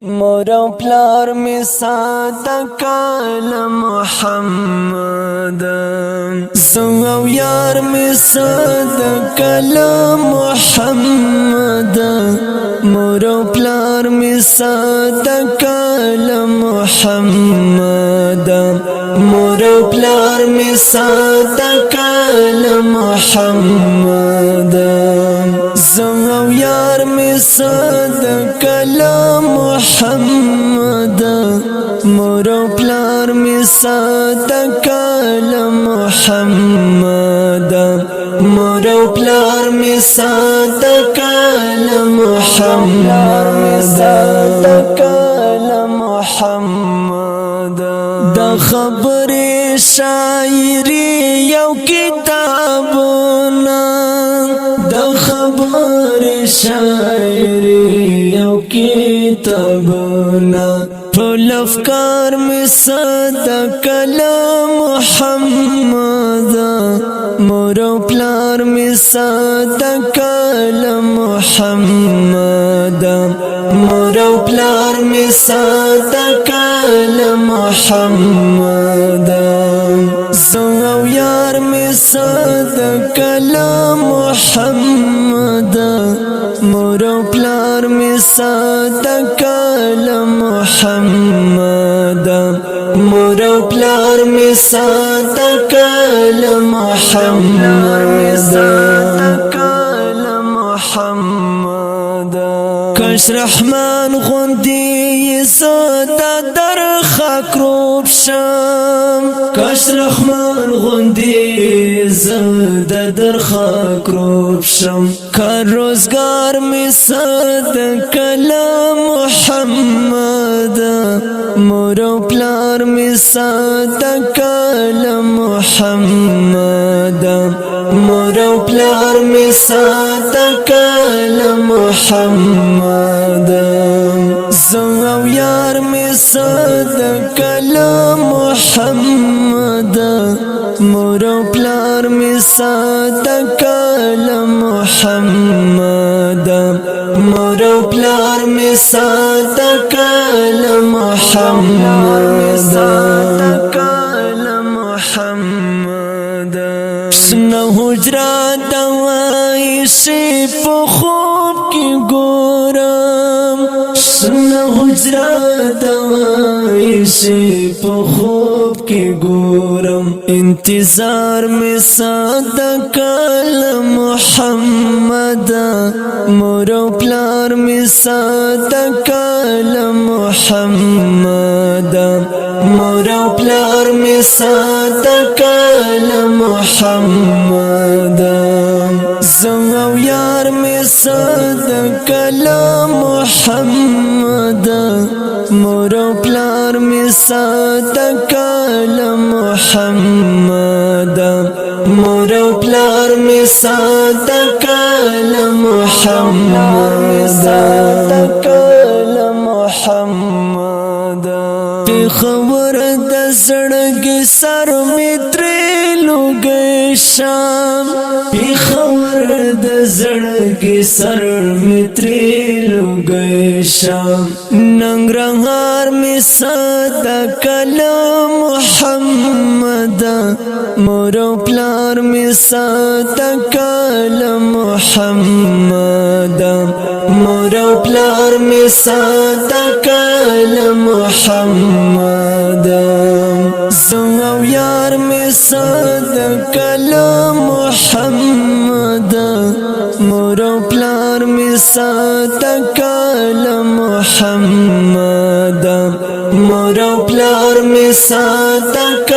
مور او پلار می صادق محمد زو او یار می صادق محمد مور او پلار می صادق محمد مور او پلار می صادق محمد زو او یار می صادق محمد مور او پلار می صادق محمد مور او پلار می صادق محمد دا خبر شاعری یو کتابنا دا خبر شاعری یو کتابنا ټول افکار می صادق محمد مور او پلار می صادق محمد مور او پلار می صادق محمد زو او یار می صادق محمد مور او پلار می صادق محمد مور او پلار می صادق محمد کش رحمان غندی زدا در خاک روب شم کش رحمان غندی زدا در خاک روب شم کار روزگار می صادق محمد مور او پلار می صادق محمد مور او پلار می صادق محمد زو او یار می صادق محمد مور او پلار می صادق محمد مور او پلار می صادق محمد سنه حجرات دوای شي په خوب کې ګورم سنه حجرات دوای شي په خوب کې ګورم انتظار می صادق محمد مور او پلار می صادق محمد مور او پلار می صادق محمد زو او یار می صادق محمد مور او پلار می صادق محمد مور او پلار می صادق محمد خبر د زړګي سر می ترې لوګي شام خبر د زړګي سر می ترې لوګي شام ننګرهار می صادق محمد مور او پلار می صادق محمد مور او پلار می صادق محمد زو او یار می صادق محمد مور او پلار می صادق محمد مور او پلار می صادق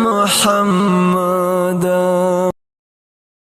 محمد